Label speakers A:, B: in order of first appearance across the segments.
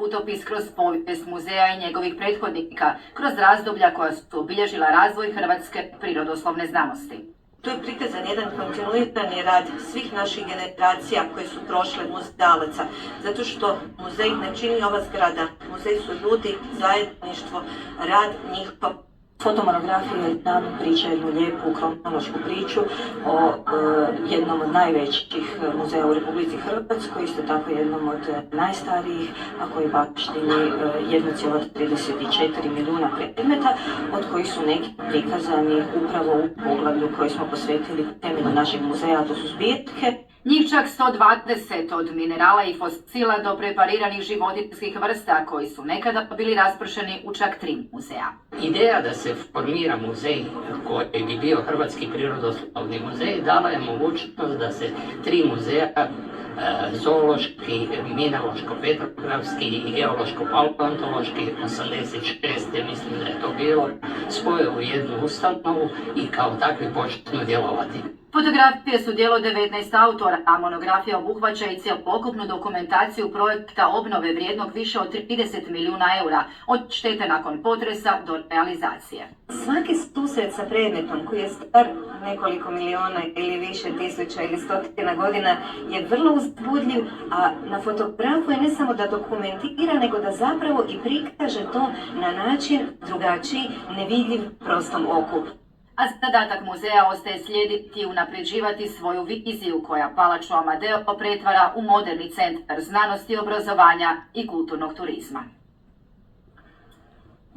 A: putopis kroz povijest muzeja i njegovih prethodnika, kroz razdoblja koja su obilježila razvoj hrvatske prirodoslovne znanosti.
B: Tu je prikazan jedan kontinuirani rad svih naših generacija koje su prošle muzej Daleca, zato što muzej ne čini ova zgrada, muzej su ljudi, zajedništvo, rad njihov.
C: Fotomonografija nam priča jednu lijepu kronološku priču o jednom od najvećih muzeja u Republici Hrvatskoj, isto tako jednom od najstarijih, a koji baštini 1,34 milijuna predmeta, od kojih su neki prikazani upravo u poglavlju koji smo posvetili temelju našeg muzeja, a to su zbirke.
A: Njih čak 120, od minerala i fosila do prepariranih životinjskih vrsta koji su nekada bili raspršeni u čak 3 muzeja.
D: Ideja da se formira muzej koji bi bio Hrvatski prirodoslovni muzej dala je mogućnost da se 3 muzeja, zoološki, mineraloško-petrografski i geološko-paleontološki, 86. mislim da je to bilo, spoje u jednu ustanovu i kao takvi počnu djelovati.
A: Fotografije su djelo 19 autora, a monografija obuhvaća i cjelokupnu dokumentaciju projekta obnove vrijednog više od 30 milijuna eura, od štete nakon potresa do realizacije.
B: Svaki susret sa predmetom koji je star nekoliko miliona ili više tisuća ili stotina godina je vrlo uzbudljiv, a na fotografu je ne samo da dokumentira, nego da zapravo i prikaže to na način drugačiji, nevidljiv prostom oku.
A: A zadatak muzeja ostaje slijediti i unapređivati svoju viziju koja Palaču Amadeo pretvara u moderni centar znanosti, obrazovanja i kulturnog turizma.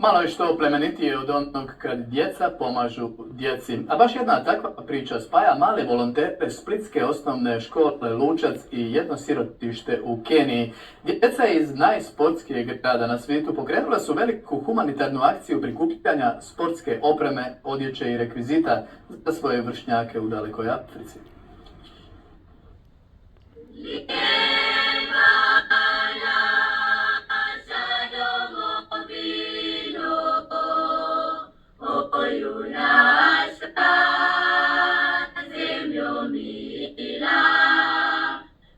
E: Malo je što plemenitije od onog kad djeca pomažu djeci. A baš jedna takva priča spaja male volontere Splitske osnovne škole Lučac i jedno sirotište u Keniji. Djeca iz najsportskijeg grada na svijetu pokrenula su veliku humanitarnu akciju prikupljanja sportske opreme, odjeće i rekvizita za svoje vršnjake u dalekoj Africi.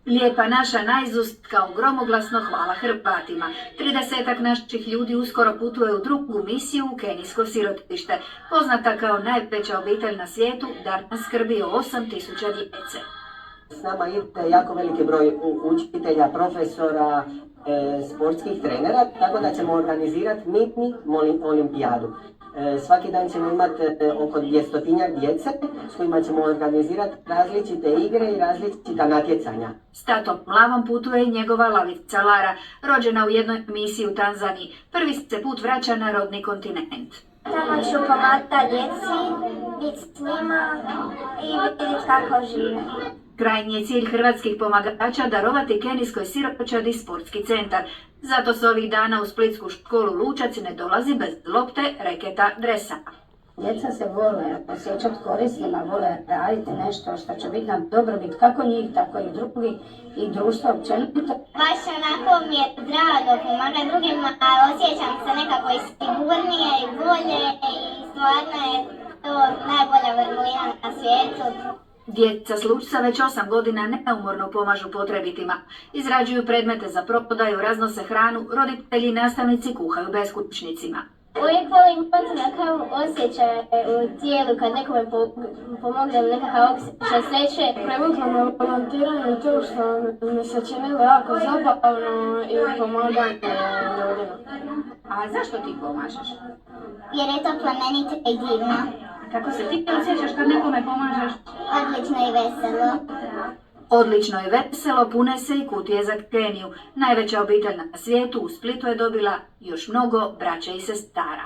A: Lijepa naša najzust kao gromoglasno hvala Hrvatima. 30-ak naših ljudi uskoro putuje u drugu misiju u kenijsko sirotište, poznata kao najveća obitelj na svijetu, danas skrbi o 8000 djece.
F: S nama ide jako veliki broj učitelja, profesora, sportskih trenera, tako da ćemo organizirati mini olimpijadu. Svaki dan ćemo imati oko 200 djece s kojima ćemo organizirati različite igre i različita natjecanja.
A: S tatom Mlavom putuje i njegova lavica Lara, rođena u jednoj misiji u Tanzaniji. Prvi se put vraća na rodni kontinent.
G: Tamo ću pomagati djeci, biti s njima i vidjeti kako žive.
A: Krajnji je cilj hrvatskih pomagača darovati kenijskoj siročadi sportski centar. Zato se ovih dana u splitsku školu Lučac ne dolazi bez lopte, reketa, dresa.
H: Djeca se vole osjećati korisnima, vole raditi nešto što će biti na dobrobit kako njih, tako i drugih i društva općenito.
G: Baš onako mi je drago pomagati drugima, osjećam se nekako i sigurnije i bolje i stvarno je to najbolja vrlina na svijetu.
A: Djeca s Lučca već 8 godina neumorno pomažu potrebitima. Izrađuju predmete za prodaju, raznose hranu, roditelji i nastavnici kuhaju beskućnicima.
G: Uvijek volim imati nekakav osjećaj u tijelu kad nekome pomognem, nekakav osjećaj sreće.
I: Privuklo me volontiranje to što mi se činilo jako zabavno i pomaganje ljudima.
A: A zašto ti pomažeš?
G: Jer je to plemenito i divno.
A: Kako se ti osjećaš kad nekome pomažeš?
G: Odlično i veselo.
A: Odlično i veselo pune se i kutije za Keniju. Najveća obitelj na svijetu u Splitu je dobila još mnogo braće i sestara.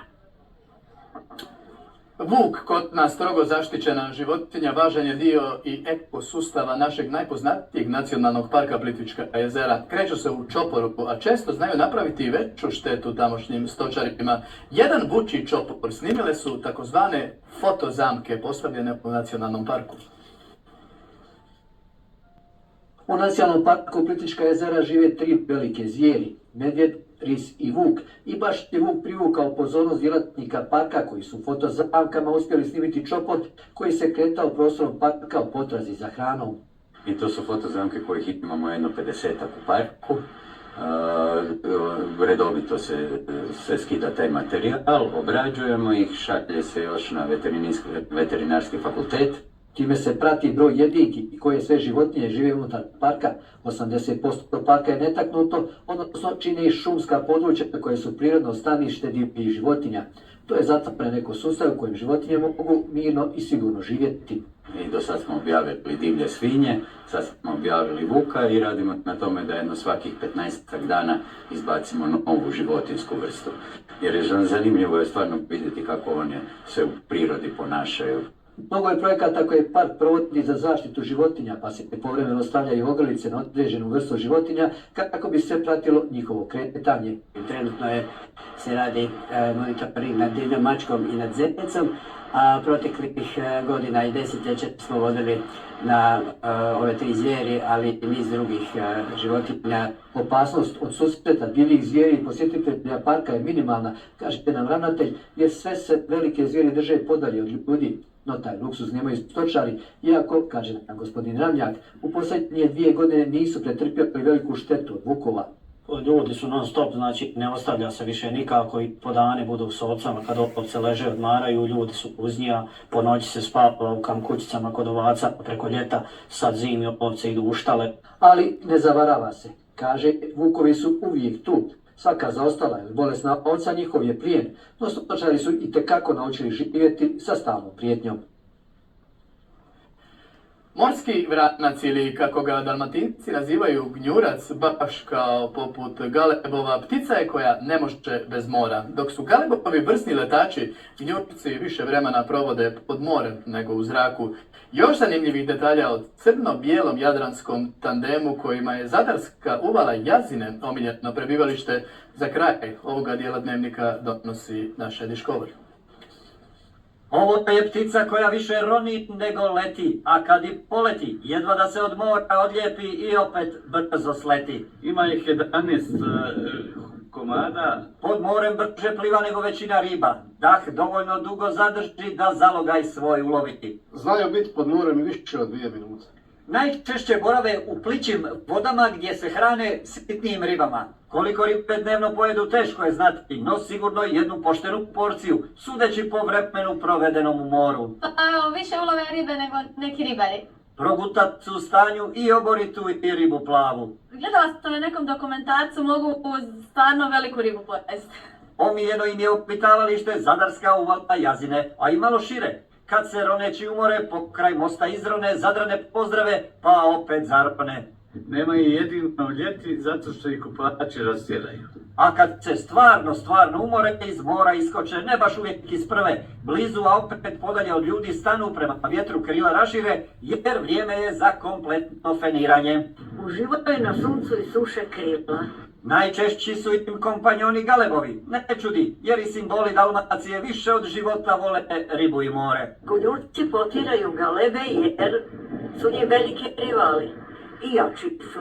E: Vuk, kotna strogo zaštićena životinja, važan je dio i ekosustava našeg najpoznatijeg nacionalnog parka Plitvička jezera. Kreću se u čoporu, a često znaju napraviti i veću štetu tamošnjim stočarima. Jedan vučji čopor snimile su takozvane fotozamke postavljene u nacionalnom parku.
J: U nacionalnom parku Plitvička jezera žive 3 velike zvijeri, medvjed, ris i vuk. I baš je vuk privukao pozornost djelatnika parka koji su fotozamkama uspjeli snimiti čopor koji se kretao prostorom parka u potrazi za hranom.
K: I to su fotozamke kojih imamo jedno 50-ak u parku. redovito se skida taj materijal, obrađujemo ih, šalje se još na veterinarski fakultet.
J: Time se prati broj jedinki i koje sve životinje žive unutar parka. 80% parka je netaknuto, odnosno čine i šumska područja koje su prirodno stanište divljih životinja. To je zatvoren ekosustav u kojem životinje mogu mirno i sigurno živjeti.
K: I do sad smo objavili divlje svinje, sad smo objavili vuka i radimo na tome da jedno svakih 15 dana izbacimo novu životinsku vrstu. Jer je zanimljivo je stvarno vidjeti kako one se u prirodi ponašaju.
J: Mnogo je projekata koje park provodi za zaštitu životinja, pa se povremeno stavljaju ogrlice na određenu vrstu životinja kako bi se pratilo njihovo kretanje.
F: Trenutno se radi monitoring nad divljom mačkom i nad zecom, a proteklih godina i desetljeća smo vodili na ove 3 zvijeri, ali i niz drugih životinja.
J: Opasnost od susreta divljih zvijeri i posjetitelja parka je minimalna, kažete nam ravnatelj, jer sve se velike zvijeri drže podalje od ljudi. No taj luksuz nemaju stočari, iako, kaže nam gospodin Ramljak, u posljednje 2 godine nisu pretrpjeli veliku štetu od vukova.
L: Ljudi su non stop, znači ne ostavlja se više nikako i po dane budu u sobcama kad ovce leže, odmaraju, ljudi su uz njih, po noći se spava u kamkućicama kod ovaca, preko ljeta, sad zimi ovce idu u štale.
J: Ali ne zavarava se, kaže, vukovi su uvijek tu. Svaka zaostala ili bolesna ovca njihov je plijen, no stočari su itekako naučili živjeti sa stalnom prijetnjom.
E: Morski vranac ili kako ga Dalmatinci nazivaju gnjurac, baš kao poput galebova, ptica je koja ne može bez mora. Dok su galebovi vrsni letači, gnjurci više vremena provode pod morem nego u zraku. Još zanimljivih detalja o crno-bijelom jadranskom tandemu kojima je zadarska uvala Jazine omiljeno prebivalište, za kraj ovoga dijela dnevnika donosi naš Edi Škovar.
L: Ovo je ptica koja više roni nego leti, a kad i poleti, jedva da se od mora odlijepi i opet brzo sleti.
M: Ima ih 11 komada.
L: Pod morem brže pliva nego većina riba. Dah dovoljno dugo zadrži da zalogaj svoj uloviti.
M: Znaju biti pod morem i više od 2 minute.
L: Najčešće borave u plićim vodama gdje se hrane sitnijim ribama. Koliko ribe dnevno pojedu teško je znati, no sigurno jednu poštenu porciju, sudeći po vremenu provedenom u moru.
N: Više ulove ribe nego neki ribari.
L: Progutat su u stanju i oboritu i ribu plavu.
N: Gledala sam na nekom dokumentarcu, mogu stvarno veliku ribu pojesti.
L: Omiljeno im je opitavalište Zadarska uvala Jazine, a i malo šire. Kad se roneći umore, pokraj mosta izrone, Zadrane pozdrave, pa opet zarone.
M: Nema i jedino ljeti zato što ih kupači rastjeraju.
L: A kad se stvarno umore, iz mora iskoče, ne baš uvijek iz prve, blizu, a opet podalje od ljudi stanu, prema vjetru krila rašire, jer vrijeme je za kompletno feniranje.
O: Uživaju na suncu i suše krila.
L: Najčešći su im kompanjoni galebovi, ne čudi, jer i simboli Dalmacije više od života vole ribu i more.
O: Gnjurci potiraju galebe jer su njih veliki rivali i jači su.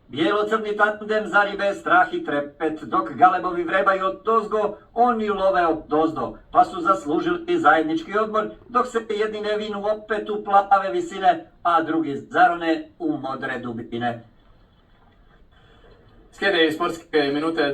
L: Bijelo-crni tandem za ribe strah i trepet, dok galebovi vrebaju od dozgo, oni love od dozdo, pa su zaslužili zajednički odmor, dok se jedni ne vinu opet u plave visine, a drugi zarone u modre dubine.
E: Slijede sportske minute